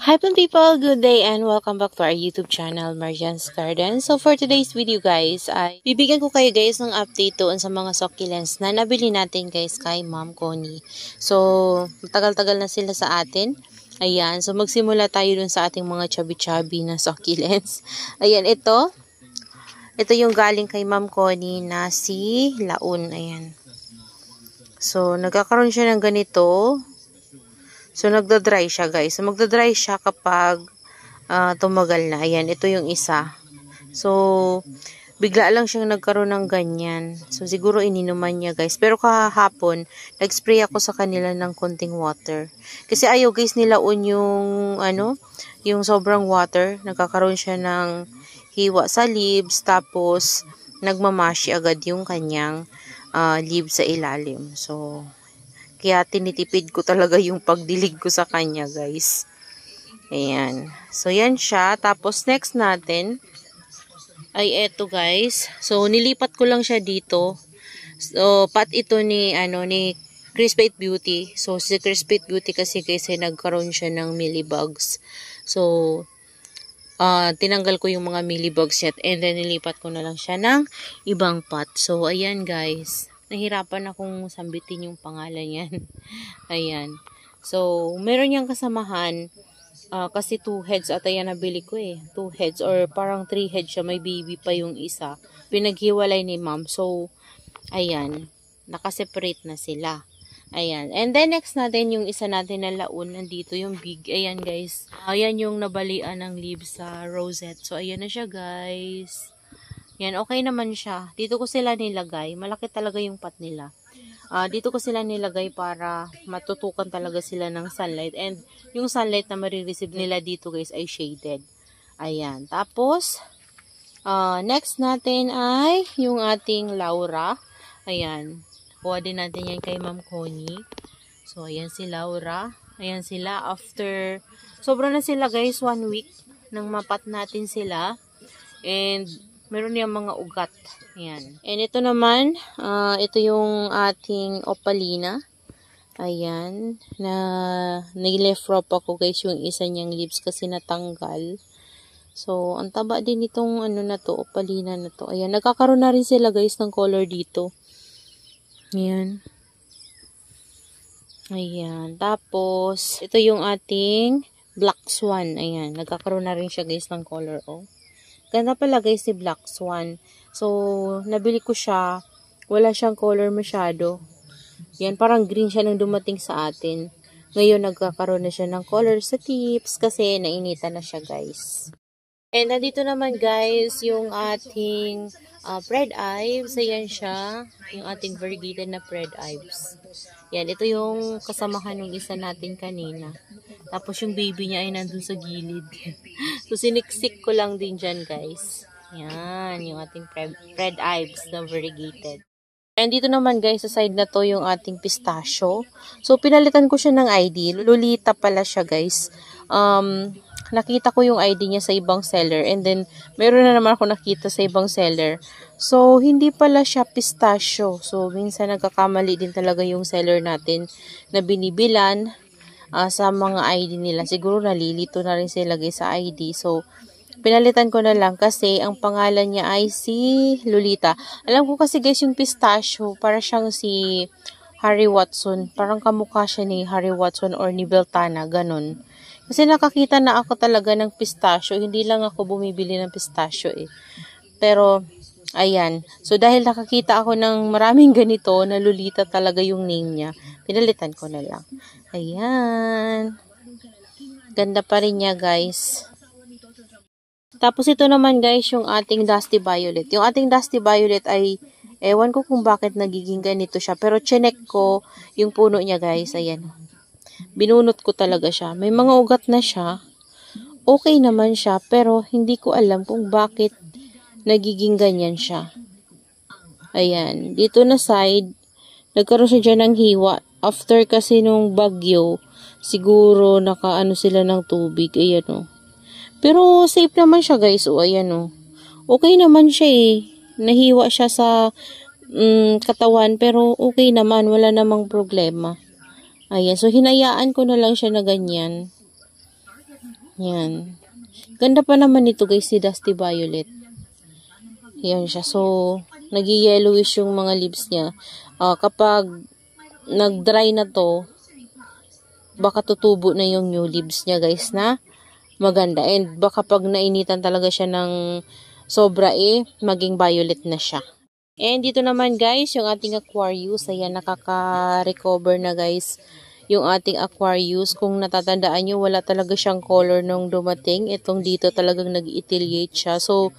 Hi people, good day and welcome back to our YouTube channel, Marjan's Garden. So for today's video guys, ay bibigyan ko kayo guys ng update doon sa mga succulents na nabili natin guys kay Ma'am Connie. So matagal-tagal na sila sa atin. Ayan, so magsimula tayo dun sa ating mga chubby-chubby na succulents. Ayan, ito yung galing kay Ma'am Connie na si Laon. Ayan. So nagkakaroon siya ng ganito. So, nagda-dry siya, guys. So, magda-dry siya kapag tumagal na. Ayan, ito yung isa. So, bigla lang siyang nagkaroon ng ganyan. So, siguro ininuman niya, guys. Pero kahapon, nag-spray ako sa kanila ng konting water. Kasi ayaw, guys, nilaon yung sobrang water. Nagkakaroon siya ng hiwa sa leaves. Tapos, nagmamashi agad yung kanyang leaves sa ilalim. So, kaya tinitipid ko talaga yung pagdilig ko sa kanya, guys. Ayan. So, yan siya. Tapos, next natin ay eto, guys. So, nilipat ko lang siya dito. So, pot ito ni Crispate Beauty. So, si Crispate Beauty kasi guys, ay nagkaroon siya ng mealybugs. So, tinanggal ko yung mga mealybugs niya. And then, nilipat ko na lang siya ng ibang pot. So, ayan, guys. Nahirapan akong sambitin yung pangalan yan. Ayan. So, meron niyang kasamahan. Kasi 2 heads ata yan nabili ko eh. 2 heads or parang 3 heads siya. May baby pa yung isa. Pinaghiwalay ni ma'am. So, ayan. Nakaseparate na sila. Ayan. And then, next natin yung isa natin na Laon. Nandito yung big. Ayan, guys. Ayan yung nabalian ng leaves sa rosette. So, ayan na siya, guys. Yan, okay naman siya. Dito ko sila nilagay. Malaki talaga yung pot nila. Dito ko sila nilagay para matutukan talaga sila ng sunlight. And yung sunlight na marireceive nila dito guys ay shaded. Ayan. Tapos, next natin ay yung ating Laura. Ayan. Kuha din natin yan kay Ma'am Connie. So, ayan si Laura. Ayan sila. After, sobra na sila guys, 1 week nang mapat natin sila. And, meron niyang mga ugat. Ayan. And ito naman, ito yung ating opalina. Ayan. Na nileft rope ako guys yung isa niyang leaves kasi natanggal. So, ang taba din itong opalina na to. Ayan. Nagkakaroon na rin sila guys ng color dito. Ayan. Ayan. Tapos, ito yung ating black swan. Ayan. Nagkakaroon na rin siya guys ng color. Oh. Ganda pala guys si Black Swan. So, nabili ko siya. Wala siyang color masyado. Yan, parang green siya nung dumating sa atin. Ngayon, nagkakaroon na siya ng color sa tips kasi nainitan na siya guys. And nandito naman guys, yung ating Red Ives. Ayan siya. Yung ating variegated na Red Ives. Yan, ito yung kasamahan ng isa natin kanina. Tapos yung baby niya ay nandun sa gilid. So, siniksik ko lang din dyan, guys. Yan, yung ating Red Ives na variegated. And dito naman, guys, sa side na to, yung ating pistachio. So, pinalitan ko siya ng ID. Lolita pala siya, guys. Nakita ko yung ID niya sa ibang seller. And then, meron na naman ako nakita sa ibang seller. So, hindi pala siya pistachio. So, minsan nagkakamali din talaga yung seller natin na binibilan sa mga ID nila. Siguro nalilito na rin sila guys sa ID. So, pinalitan ko na lang kasi ang pangalan niya ay si Lolita. Alam ko kasi guys yung pistachio, para siyang si Harry Watson. Parang kamukha siya ni Harry Watson or ni Beltana, ganun. Kasi nakakita na ako talaga ng pistachio. Hindi lang ako bumibili ng pistachio eh. Pero, ayan. So, dahil nakakita ako ng maraming ganito, na Lolita talaga yung name niya, pinalitan ko na lang. Ayan. Ganda pa rin niya, guys. Tapos, ito naman, guys, yung ating Dusty Violet. Yung ating Dusty Violet ay, ewan ko kung bakit nagiging ganito siya. Pero, chinek ko yung puno niya, guys. Ayan. Binunot ko talaga siya. May mga ugat na siya. Okay naman siya, pero hindi ko alam kung bakit nagiging ganyan siya. Ayan. Dito na side, nagkaroon siya dyan ng hiwa. After kasi nung bagyo, siguro nakaano sila ng tubig. Ayan o. Pero safe naman siya guys. O, ayan o. Okay naman siya eh. Nahiwa siya sa katawan. Pero okay naman. Wala namang problema. Ayan. So, hinayaan ko na lang siya na ganyan. Yan. Ganda pa naman ito guys, si Dusty Violet. Yan siya. So, nag-yellowish yung mga leaves niya. Kapag nag-dry na to, baka tutubo na yung new leaves niya guys na maganda. And baka pag nainitan talaga siya ng sobra maging violet na siya. And dito naman guys, yung ating Aquarius. Ayan, nakaka-recover na guys yung ating Aquarius. Kung natatandaan nyo, wala talaga siyang color nung dumating. Itong dito talagang nag-etiolate siya. So,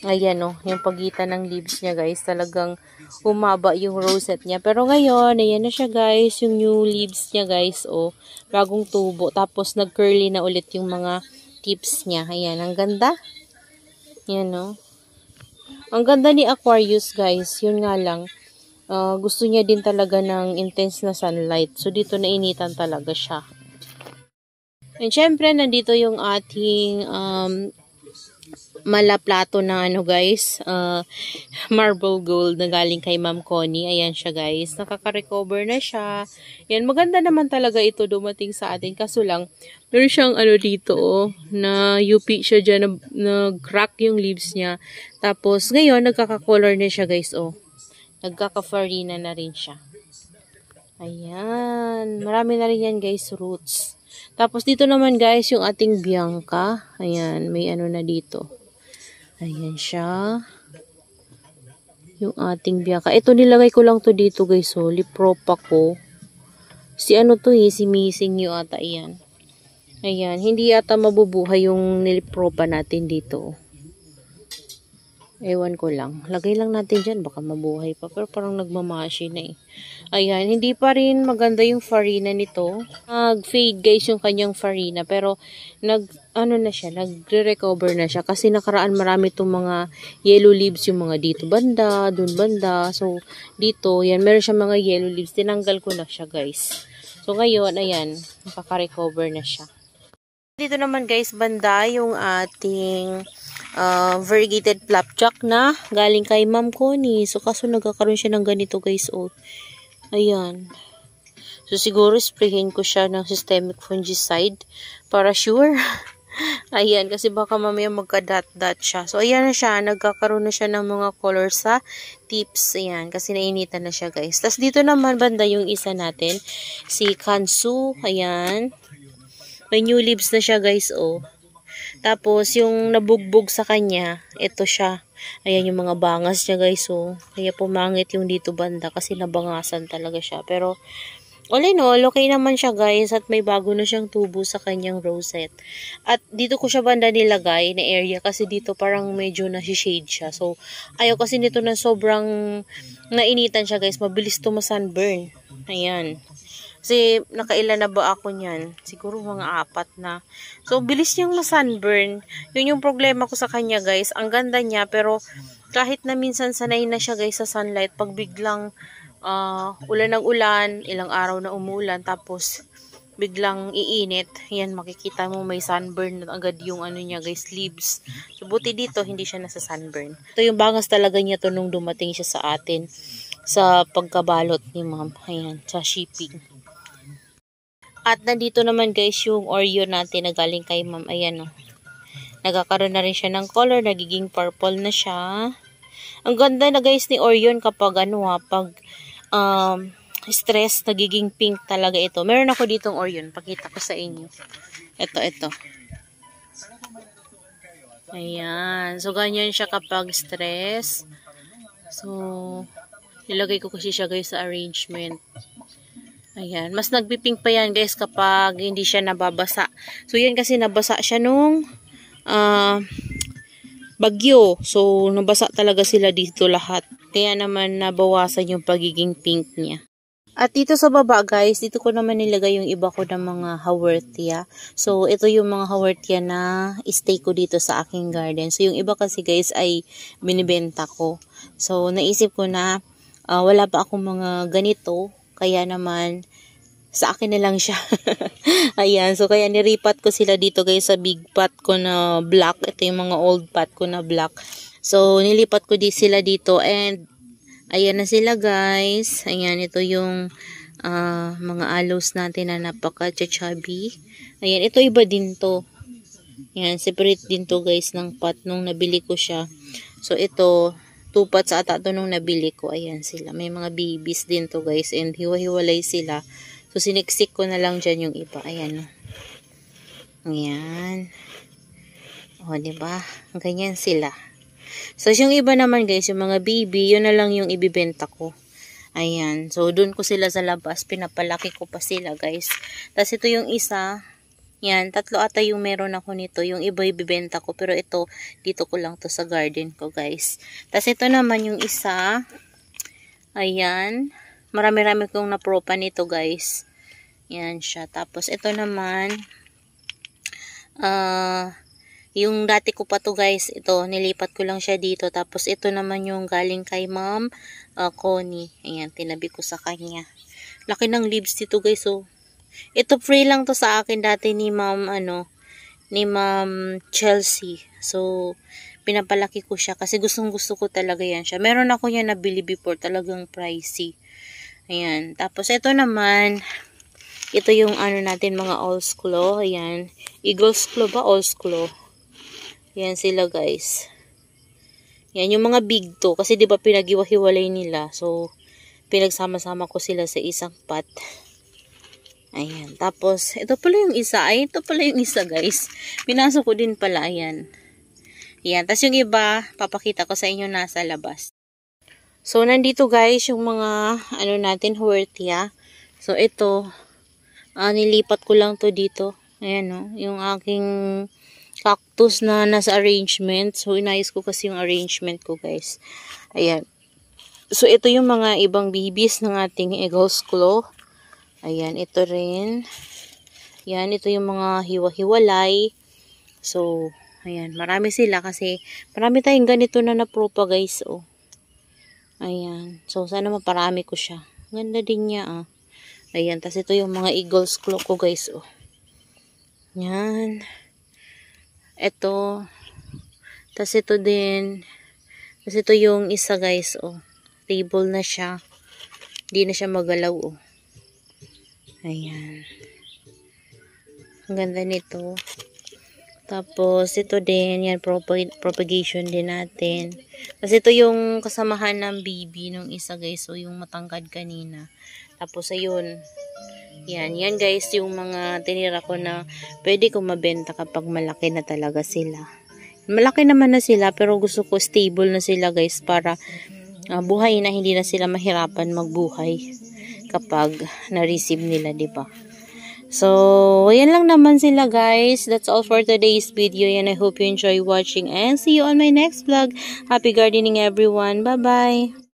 ayan yung pagitan ng leaves niya guys, talagang humaba yung rosette niya. Pero ngayon, ayan na siya guys, yung new leaves niya guys, bagong tubo. Tapos nag-curly na ulit yung mga tips niya. Ayan, ang ganda. Ayan ang ganda ni Aquarius guys, yun nga lang. Gusto niya din talaga ng intense na sunlight. So, dito nainitan talaga siya. And syempre, nandito yung ating malaplato na guys, marble gold na galing kay Ma'am Connie. Ayan siya guys, nakaka-recover na siya. Yan, maganda naman talaga ito dumating sa atin. Kaso lang, meron siyang dito na UP siya dyan, nag-crack yung leaves niya. Tapos ngayon, nagkaka-color na siya guys, nagkaka-farina na rin siya. Ayan, marami na rin yan guys, roots. Tapos dito naman guys, yung ating Bianca. Ayan, may na dito. Ayan siya. Yung ating Bianca. Ito nilagay ko lang to dito guys. Lipropa ko. Si to si missing yung ata yan. Ayan. Hindi yata mabubuhay yung nilipropa natin dito. Ewan ko lang. Lagay lang natin dyan. Baka mabuhay pa. Pero parang nagmamashi na Ayan. Hindi pa rin maganda yung farina nito. Nag-fade guys yung kanyang farina. Pero na siya. Nagre-recover na siya. Kasi nakaraan marami itong mga yellow leaves. Yung mga dito banda. Dun banda. So, dito. Yan. Meron siya mga yellow leaves. Tinanggal ko na siya guys. So, ngayon. Ayan. Nakaka-recover na siya. Dito naman guys, banda yung ating variegated flapjack na galing kay Ma'am Connie. So, kaso nagkakaroon siya ng ganito guys, Ayan. So, siguro sprayhin ko siya ng systemic fungicide para sure. Ayan, kasi baka mamaya magka-dot-dot siya. So, ayan na siya. Nagkakaroon na siya ng mga color sa tips. Ayan, kasi nainitan na siya guys. Tapos dito naman banda yung isa natin. Si Kansu. Ayan. May new leaves na siya guys, Tapos, yung nabugbog sa kanya, ito siya. Ayan yung mga bangas niya guys, Kaya pumangit yung dito banda kasi nabangasan talaga siya. Pero, all in all, okay naman siya guys at may bago na siyang tubo sa kanyang rosette. At dito ko siya banda nilagay na area kasi dito parang medyo nasi-shade siya. So, ayaw kasi nito na sobrang nainitan siya guys. Mabilis to ma-sunburn. Ayan. Kasi nakailan na ba ako niyan? Siguro mga 4 na. So, bilis niyang ma-sunburn. Yun yung problema ko sa kanya guys. Ang ganda niya pero kahit na minsan sanay na siya guys sa sunlight, pag biglang ulan ng ulan, ilang araw na umulan, tapos biglang iinit, yan makikita mo may sunburn na agad yung niya guys, leaves. So, buti dito hindi siya nasa sunburn. Ito yung bangas talaga niya to nung dumating siya sa atin sa pagkabalot ni Ma'am. Ayan, sa shipping. At nandito naman guys yung Oreo natin na galing kay Ma'am. Ayan Nagkakaroon na rin siya ng color. Nagiging purple na siya. Ang ganda na guys ni Orion kapag pag stress, nagiging pink talaga ito. Meron ako ditong Orion. Pakita ko sa inyo. Ito. Ayan. So, ganyan siya kapag stress. So, nilagay ko kasi siya guys sa arrangement. Ayan. Mas nagpipink pa yan guys kapag hindi siya nababasa. So, yan kasi nabasa siya nung bagyo. So, nabasa talaga sila dito lahat. Kaya naman nabawasan yung pagiging pink niya. At dito sa baba guys, dito ko naman nilagay yung iba ko ng mga haworthia. So, ito yung mga haworthia na stay ko dito sa aking garden. So, yung iba kasi guys ay binibenta ko. So, naisip ko na wala pa akong mga ganito. Kaya naman, sa akin na lang siya. Ayan, so kaya niripat ko sila dito guys sa big pot ko na black. Ito yung mga old pot ko na black. So, nilipat ko sila dito and ayan na sila guys. Ayan, ito yung mga aloes natin na napaka-chubby. Ayan, ito iba din to. Yan, separate din to guys ng pot nung nabili ko siya. So ito, 2 pots ata to nung nabili ko. Ayan sila. May mga babies din to guys and hiwa-hiwalay sila. So siniksik ko na lang dyan yung iba. Ayan. Ayan. O, diba? Ganyan sila. So yung iba naman guys, yung mga baby, yun na lang yung ibibenta ko. Ayan. So dun ko sila sa labas. Pinapalaki ko pa sila guys. Tapos ito yung isa. Yan, 3 ata yung meron ako nito. Yung iba ibibenta ko. Pero ito, dito ko lang to sa garden ko, guys. Tapos ito naman yung isa. Ayan. Marami-rami kong napropa nito, guys. Yan siya. Tapos ito naman, yung dati ko pa to, guys. Ito, nilipat ko lang siya dito. Tapos ito naman yung galing kay Ma'am Connie. Ayan, tinabi ko sa kanya. Laki ng leaves dito, guys, oh. Ito free lang to sa akin dati ni Ma'am Chelsea. So pinapalaki ko siya kasi gustong-gusto ko talaga yan siya. Meron ako yan nabili before, talagang pricey. Ayan. Tapos ito naman, ito yung ano natin mga All's Claw. Ayan. Eagle's Claw ba? All's Claw. Ayan sila guys. Yan yung mga big to kasi 'di ba pinaghiwa-hiwalay nila. So pinagsama-sama ko sila sa isang pot. Ayan. Tapos, ito pala yung isa. Ay, ito pala yung isa, guys. Pinasok ko din pala. Ayan. Ayan. Tapos yung iba, papakita ko sa inyo nasa labas. So, nandito, guys, yung mga, ano natin, huertia. So, ito, nilipat ko lang to dito. Ayan, no. Yung aking cactus na nasa arrangement. So, inayos ko kasi yung arrangement ko, guys. Ayan. So, ito yung mga ibang bibis ng ating Eagle's Claw. Ayan, ito rin. Yan, ito yung mga hiwa-hiwalay. So, ayan, marami sila kasi marami tayong ganito na napropa guys, oh. Ayan. So, sana maparami ko siya. Ganda din niya, ah. Ayan, tas ito yung mga Eagle's Claw ko guys, oh. Yan. Ito. Tas ito din. Tas ito yung isa guys, oh. Stable na siya. Hindi na siya magalaw, oh. Ayan. Ang ganda nito. Tapos, ito din. Yan, propagation din natin. Kasi ito yung kasamahan ng baby nung isa guys. So, yung matangkad kanina. Tapos, ayun. Yan. Yan guys, yung mga tinira ko na pwede ko mabenta kapag malaki na talaga sila. Malaki naman na sila, pero gusto ko stable na sila guys para buhay na, hindi na sila mahirapan magbuhay kapag na-receive nila, diba? So, ayan lang naman sila guys. That's all for today's video and I hope you enjoy watching and see you on my next vlog. Happy gardening everyone. Bye-bye!